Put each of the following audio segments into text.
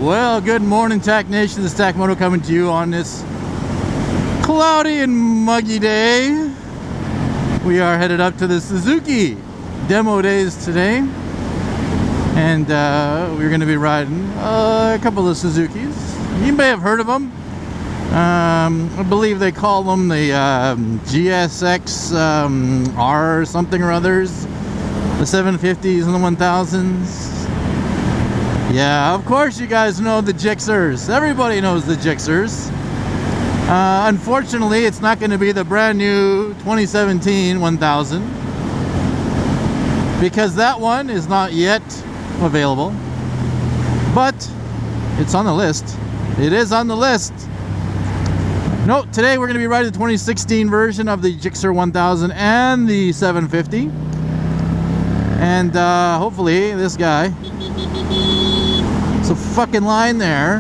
Well, good morning, Tac Nation. This is Tac Moto coming to you on this cloudy and muggy day. We are headed up to the Suzuki Demo days today, and we're going to be riding a couple of Suzukis. You may have heard of them. I believe they call them the GSX R something or others, the 750s and the 1000s. Yeah, of course you guys know the Gixxers. Everybody knows the Gixxers. Unfortunately, it's not going to be the brand new 2017 1000, because that one is not yet available, but it's on the list. It is on the list. No, today we're going to be riding the 2016 version of the Gixxer 1000 and the 750, and hopefully this guy. It's a fucking line there.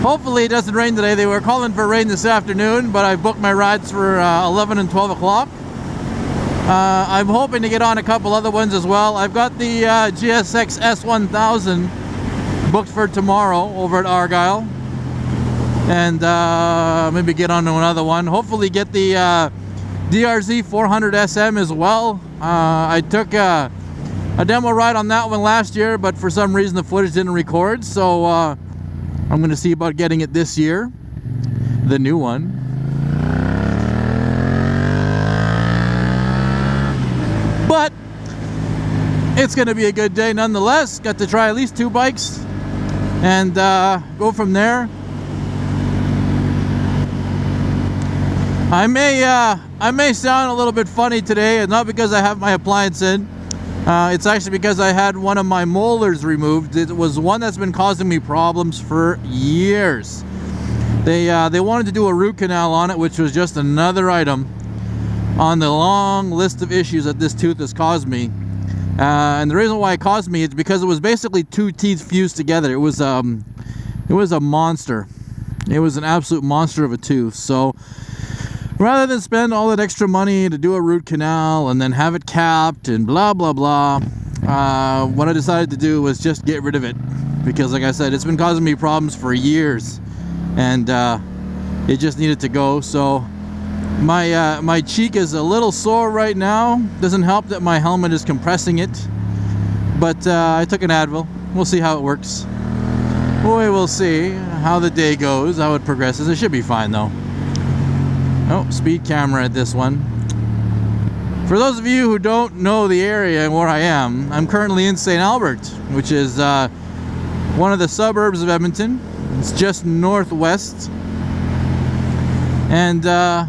Hopefully it doesn't rain today. They were calling for rain this afternoon, but I booked my rides for 11 and 12 o'clock. I'm hoping to get on a couple other ones as well. I've got the GSX S1000 booked for tomorrow over at Argyle, and maybe get on to another one. Hopefully get the DRZ 400 SM as well. I took a demo ride on that one last year, but for some reason the footage didn't record, so I'm going to see about getting it this year, the new one. But it's going to be a good day nonetheless. Got to try at least 2 bikes and go from there. I may sound a little bit funny today, and not because I have my appliance in. It's actually because I had one of my molars removed. It was one that's been causing me problems for years. They wanted to do a root canal on it, which was just another item on the long list of issues that this tooth has caused me. And the reason why it caused me is because it was basically 2 teeth fused together. It was a monster. It was an absolute monster of a tooth. So rather than spend all that extra money to do a root canal and then have it capped and blah blah blah, what I decided to do was just get rid of it, because like I said, it's been causing me problems for years, and it just needed to go. So my cheek is a little sore right now. Doesn't help that my helmet is compressing it, but I took an Advil. We'll see how it works. We will see how the day goes, how it progresses. It should be fine though. Oh, speed camera at this one. For those of you who don't know the area and where I am, I'm currently in St. Albert, which is one of the suburbs of Edmonton. It's just northwest. And they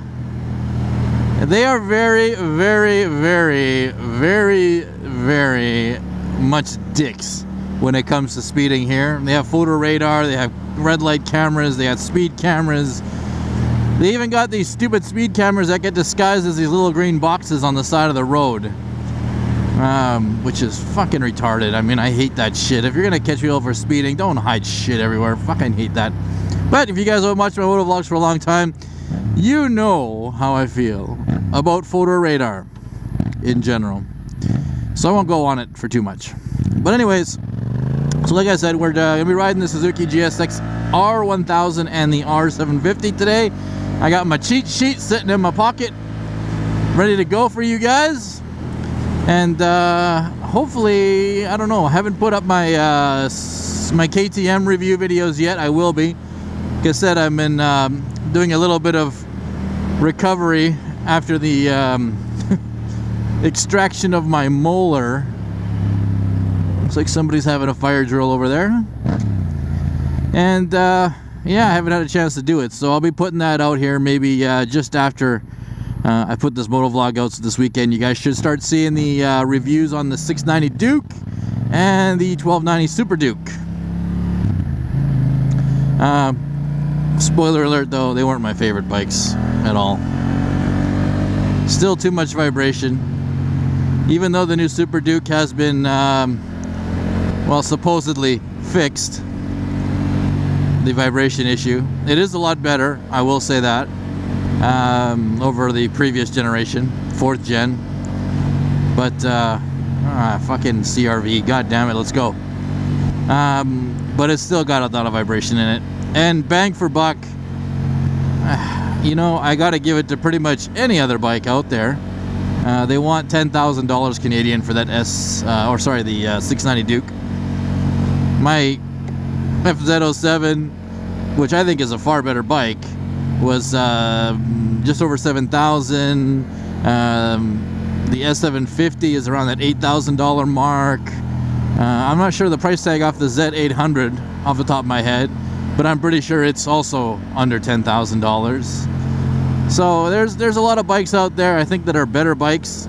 are very, very, very, very, very much dicks when it comes to speeding here. They have photo radar, they have red light cameras, they have speed cameras. They even got these stupid speed cameras that get disguised as these little green boxes on the side of the road, which is fucking retarded. I mean, I hate that shit. If you're gonna catch me over speeding, don't hide shit everywhere. Fucking hate that. But if you guys have watched my moto vlogs for a long time, you know how I feel about photo radar in general. So I won't go on it for too much. But anyways, so like I said, we're gonna be riding the Suzuki GSX R1000 and the R750 today. I got my cheat sheet sitting in my pocket, ready to go for you guys. And hopefully, I don't know, I haven't put up my my KTM review videos yet. I will be. Like I said, I've been doing a little bit of recovery after the extraction of my molar. Looks like somebody's having a fire drill over there. And yeah, I haven't had a chance to do it, so I'll be putting that out here maybe just after I put this moto vlog out this weekend. You guys should start seeing the reviews on the 690 Duke and the 1290 Super Duke. Spoiler alert though, they weren't my favorite bikes at all. Still too much vibration. Even though the new Super Duke has been, well, supposedly fixed, the vibration issue. It is a lot better, I will say that, over the previous generation, 4th gen. But Fucking CRV, god damn it, let's go. But it's still got a lot of vibration in it. And bang for buck, you know, I gotta give it to pretty much any other bike out there. They want $10,000 Canadian for that the 690 Duke. My FZ07, which I think is a far better bike, was just over 7,000. The R750 is around that $8,000 mark. I'm not sure the price tag off the Z800 off the top of my head, but I'm pretty sure it's also under $10,000. So there's a lot of bikes out there, I think, that are better bikes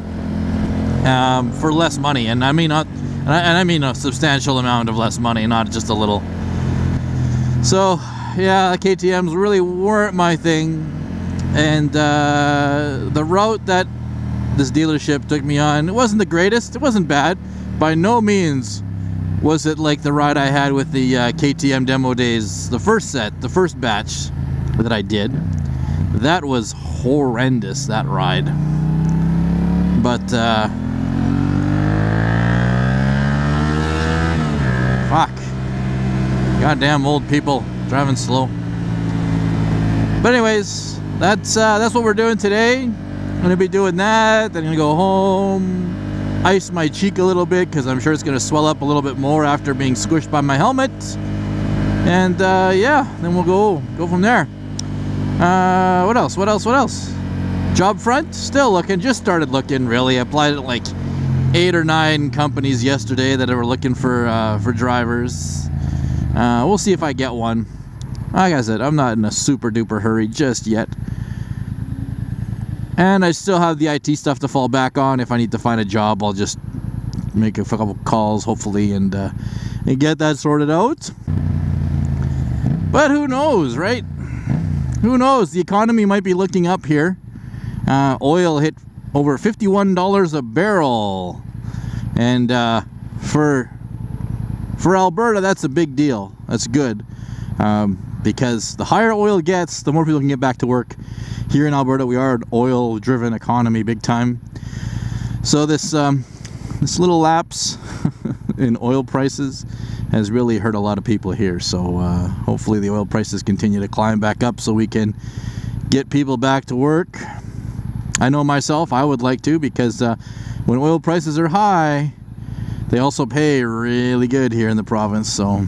for less money, and I mean a substantial amount of less money, not just a little. So yeah, KTM's really weren't my thing, and the route that this dealership took me on, it wasn't the greatest. It wasn't bad. By no means was it like the ride I had with the KTM Demo days, the first batch that I did. That was horrendous, that ride. But fuck, goddamn old people driving slow. But anyways, that's what we're doing today. I'm gonna be doing that. Then I'm gonna go home, ice my cheek a little bit because I'm sure it's gonna swell up a little bit more after being squished by my helmet. And yeah, then we'll go from there. What else? Job front, still looking. Just started looking, really. I applied at like 8 or 9 companies yesterday that were looking for drivers. We'll see if I get one. Like I said, I'm not in a super duper hurry just yet. And I still have the IT stuff to fall back on. If I need to find a job, I'll just make a couple calls, hopefully, and get that sorted out. But who knows, right? Who knows? The economy might be looking up here. Oil hit over $51 a barrel, and for Alberta, that's a big deal. That's good, because the higher oil gets, the more people can get back to work. Here in Alberta, we are an oil-driven economy, big time. So this little lapse in oil prices has really hurt a lot of people here. So hopefully the oil prices continue to climb back up so we can get people back to work. I know myself, I would like to, because when oil prices are high, they also pay really good here in the province. So,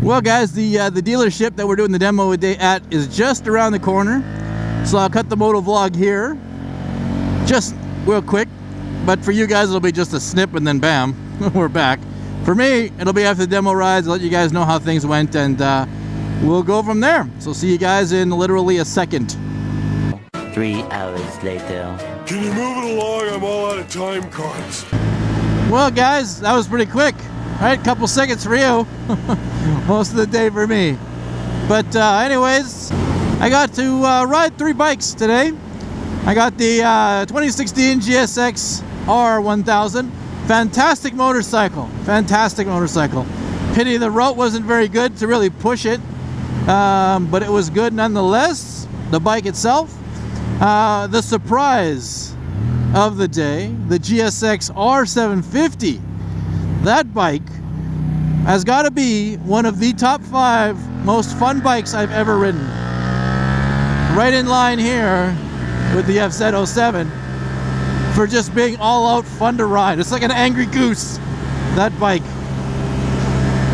well guys, the dealership that we're doing the demo day at is just around the corner. So I'll cut the moto vlog here, just real quick. But for you guys, it'll be just a snip and then bam, we're back. For me, it'll be after the demo rides. I'll let you guys know how things went, and we'll go from there. So see you guys in literally a second. 3 hours later. Can you move it along? I'm all out of time cards. Well guys, that was pretty quick. All right, couple seconds for you. Most of the day for me. But anyways, I got to ride 3 bikes today. I got the 2016 GSX R1000. Fantastic motorcycle. Pity the route wasn't very good to really push it, but it was good nonetheless. The bike itself. The surprise of the day, the GSX R750. That bike has got to be one of the top 5 most fun bikes I've ever ridden. Right in line here with the FZ07 for just being all out fun to ride. It's like an angry goose, that bike.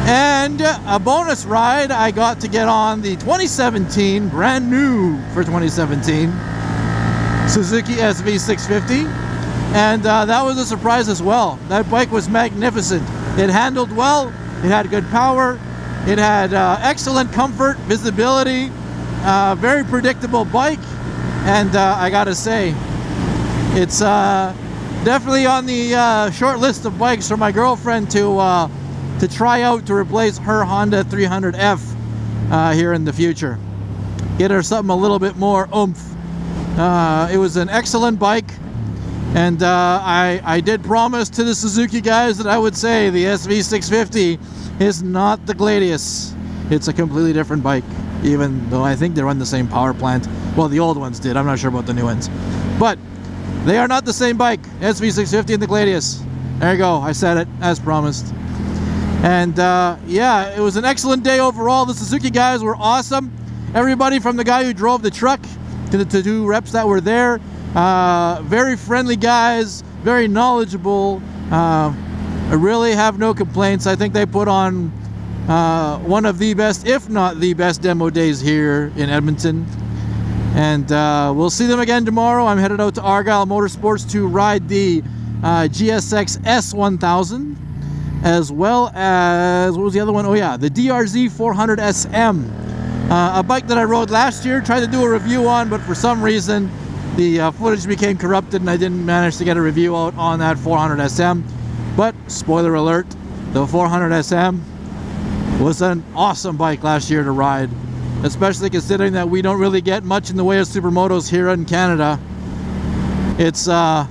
And a bonus ride, I got to get on the 2017, brand new for 2017, Suzuki SV650. And that was a surprise as well. That bike was magnificent. It handled well, it had good power, it had excellent comfort, visibility, very predictable bike. And I gotta say, it's definitely on the short list of bikes for my girlfriend to try out to replace her Honda 300F here in the future. Get her something a little bit more oomph. It was an excellent bike, and I did promise to the Suzuki guys that I would say the SV650 is not the Gladius. It's a completely different bike, even though I think they run the same power plant. Well, the old ones did. I'm not sure about the new ones. But they are not the same bike, SV650 and the Gladius. There you go. I said it as promised. And yeah, it was an excellent day overall. The Suzuki guys were awesome. Everybody from the guy who drove the truck to the two reps that were there, very friendly guys, very knowledgeable. I really have no complaints. I think they put on one of the best, if not the best, demo days here in Edmonton. And we'll see them again tomorrow. I'm headed out to Argyle Motorsports to ride the GSX S1000, as well as, what was the other one? Oh yeah, the DRZ 400 SM, a bike that I rode last year, tried to do a review on, but for some reason the footage became corrupted and I didn't manage to get a review out on that 400 SM. But spoiler alert, the 400 SM was an awesome bike last year to ride, especially considering that we don't really get much in the way of supermotos here in Canada. It's a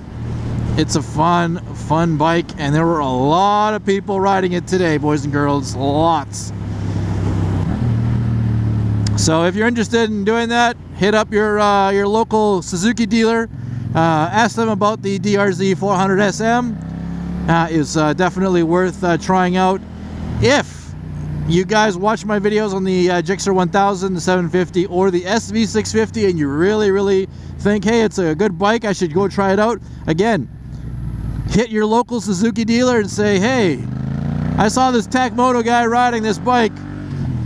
fun bike, and there were a lot of people riding it today, boys and girls, lots. So if you're interested in doing that, hit up your local Suzuki dealer, ask them about the DRZ 400 SM. Is definitely worth trying out. If you guys watch my videos on the Gixxer 1000, the 750, or the SV650, and you really think, hey, it's a good bike, I should go try it out, again, hit your local Suzuki dealer and say, hey, I saw this Takmoto guy riding this bike,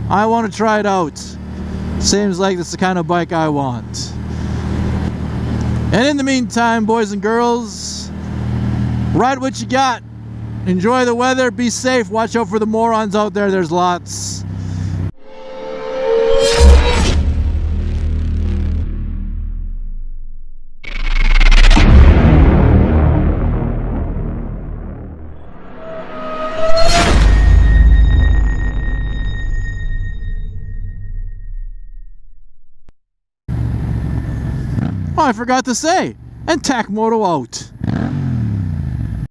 I want to try it out. Seems like it's the kind of bike I want. And in the meantime, boys and girls, ride what you got. Enjoy the weather, be safe, watch out for the morons out there, there's lots. Oh, I forgot to say, and Takmoto out.